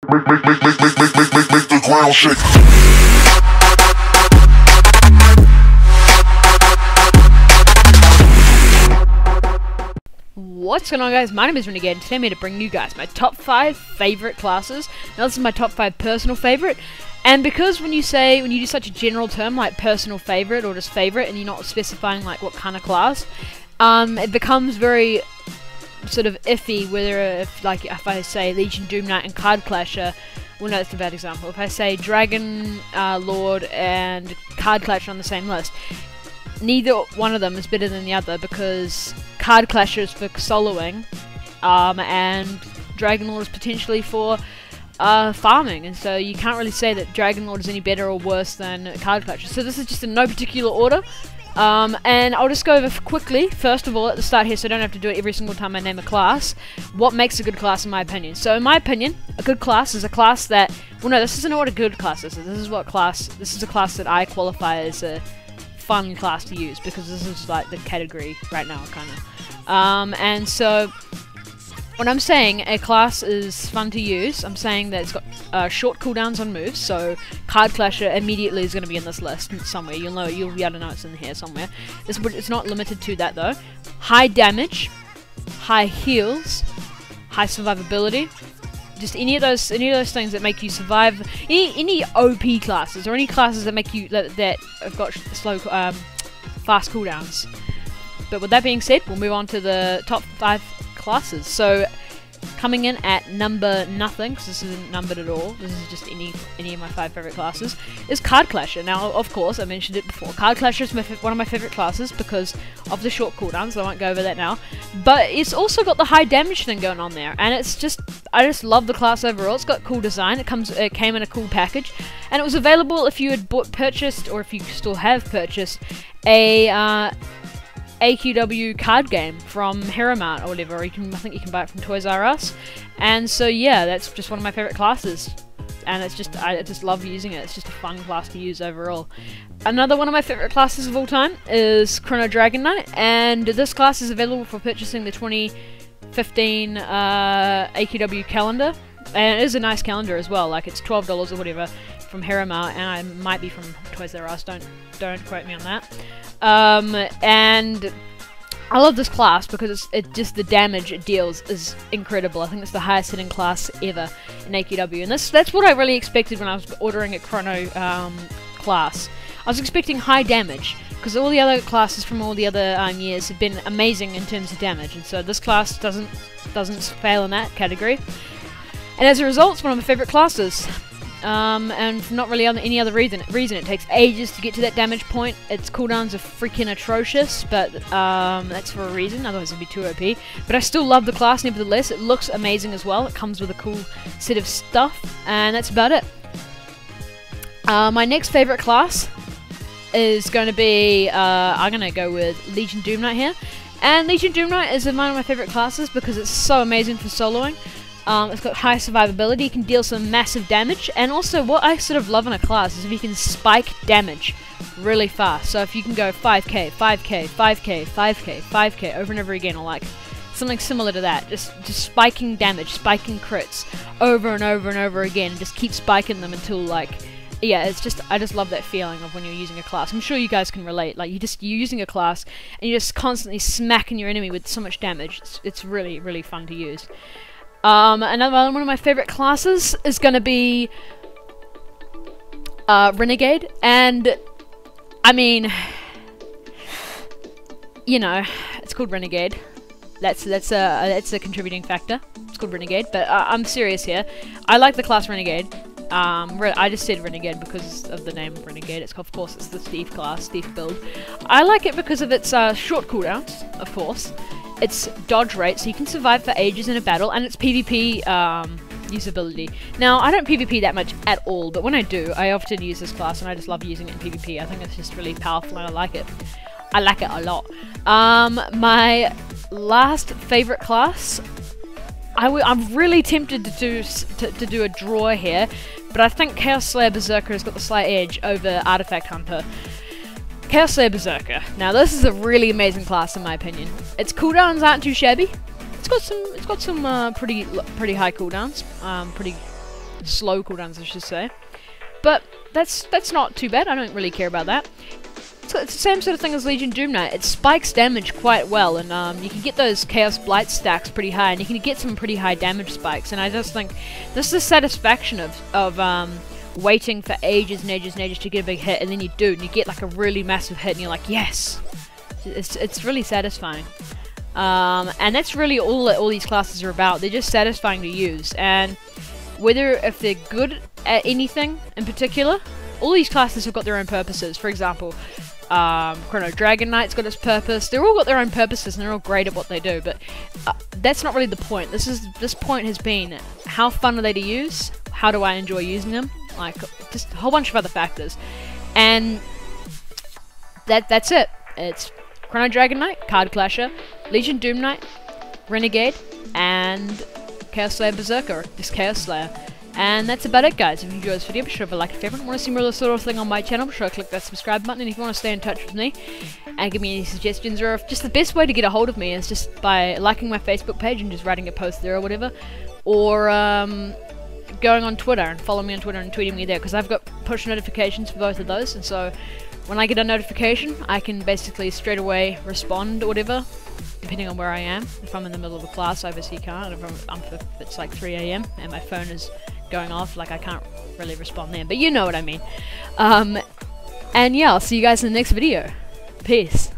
Make the ground shake. What's going on, guys? My name is Renegade, and today I'm here to bring you guys my top 5 favorite classes. Now this is my top 5 personal favorite, and because when you do such a general term like personal favorite or just favorite, and you're not specifying like what kind of class, it becomes very sort of iffy whether if I say Legion, Doom Knight, and Card Clasher. Well, no, that's a bad example. If I say Dragon Lord and Card Clasher on the same list, neither one of them is better than the other because Card Clasher is for soloing, and Dragon Lord is potentially for farming, and so you can't really say that Dragon Lord is any better or worse than Card Clasher. So this is just in no particular order, and I'll just go over quickly, first of all, at the start here, so I don't have to do it every single time I name a class, what makes a good class in my opinion. So in my opinion, a good class is a class that, well no, this isn't what a good class is. This is a class that I qualify as a fun class to use, because this is like the category right now, kind of. And so when I'm saying a class is fun to use, I'm saying that it's got short cooldowns on moves. So Card Clasher immediately is going to be in this list somewhere. You'll be able to know it's in here somewhere. It's not limited to that though. High damage, high heals, high survivability. Just any of those things that make you survive. Any OP classes or any classes that make you that have got slow, fast cooldowns. But with that being said, we'll move on to the top 5 classes. So coming in at number nothing, because this isn't numbered at all, this is just any of my 5 favorite classes, is Card Clasher. Now, of course, I mentioned it before, Card Clasher is one of my favorite classes because of the short cooldowns, so I won't go over that now. But it's also got the high damage thing going on there, and it's just, I just love the class overall. It's got cool design, it came in a cool package, and it was available if you had purchased, or if you still have purchased, a AQW card game from Hero Mart or whatever. I think you can buy it from Toys R Us. And so yeah, that's just one of my favorite classes, and it's just, I just love using it. It's just a fun class to use overall. Another one of my favorite classes of all time is Chrono Dragon Knight, and this class is available for purchasing the 2015 AQW calendar, and it is a nice calendar as well. Like, it's $12 or whatever from Hero Mart, and I might be from Toys R Us. Don't quote me on that. And I love this class because it just, the damage it deals is incredible. I think it's the highest hitting class ever in AQW, and that's what I really expected when I was ordering a Chrono class. I was expecting high damage, because all the other classes from all the other years have been amazing in terms of damage, and so this class doesn't fail in that category. And as a result, it's one of my favorite classes. And for not really any other reason. It takes ages to get to that damage point. Its cooldowns are freaking atrocious, but that's for a reason, otherwise it'd be too OP. But I still love the class nevertheless. It looks amazing as well. It comes with a cool set of stuff, and that's about it. My next favorite class is going to be, I'm going to go with Legion Doom Knight here. And Legion Doom Knight is one of my favorite classes because it's so amazing for soloing. It's got high survivability, you can deal some massive damage, and also what I sort of love in a class is if you can spike damage really fast. So if you can go 5k, 5k, 5k, 5k, 5k over and over again, or like something similar to that, just spiking damage, spiking crits over and over and over again, and just keep spiking them until, like, yeah, it's just, I just love that feeling of when you're using a class. I'm sure you guys can relate. Like, you're using a class and you're just constantly smacking your enemy with so much damage. It's really, really fun to use. Another one of my favorite classes is going to be Renegade, and I mean, you know, it's called Renegade. That's a contributing factor. It's called Renegade, but I'm serious here. I like the class Renegade. I just said Renegade because of the name Renegade. Of course, it's the Steve class, Steve build. I like it because of its short cooldowns, of course. Its dodge rate, so you can survive for ages in a battle, and its PvP usability. Now, I don't PvP that much at all, but when I do, I often use this class, and I just love using it in PvP. I think it's just really powerful, and I like it. I like it a lot. My last favorite class, I'm really tempted to do a draw here, but I think Chaos Slayer Berserker has got the slight edge over Artifact Hunter. Chaos Slayer Berserker. Now this is a really amazing class in my opinion. Its cooldowns aren't too shabby. It's got some pretty high cooldowns. slow cooldowns, I should say. But that's not too bad. I don't really care about that. So it's the same sort of thing as Legion Doom Knight. It spikes damage quite well, and you can get those Chaos Blight stacks pretty high, and you can get some pretty high damage spikes. And I just think this is the satisfaction of waiting for ages and ages and ages to get a big hit, and then you do, and you get like a really massive hit, and you're like, yes! It's really satisfying. And that's really all these classes are about. They're just satisfying to use, and whether if they're good at anything in particular, all these classes have got their own purposes. For example, Chrono Dragon Knight's got its purpose. They're all got their own purposes, and they're all great at what they do. But that's not really the point. This point has been, how fun are they to use? How do I enjoy using them? Like, just a whole bunch of other factors. And that's it. It's Chrono Dragon Knight, Card Clasher, Legion Doom Knight, Renegade, and Chaos Slayer Berserker, just Chaos Slayer. And that's about it, guys. If you enjoyed this video, be sure to like and favorite. Want to see more of this sort of thing on my channel, be sure to click that subscribe button. And if you want to stay in touch with me and give me any suggestions, or if just the best way to get a hold of me is just by liking my Facebook page and just writing a post there or whatever, or going on Twitter and following me on Twitter and tweeting me there, because I've got push notifications for both of those, and so when I get a notification, I can basically straight away respond or whatever, depending on where I am. If I'm in the middle of a class, I obviously can't. If it's like 3 AM and my phone is going off, like, I can't really respond then, but you know what I mean. And yeah, I'll see you guys in the next video. Peace.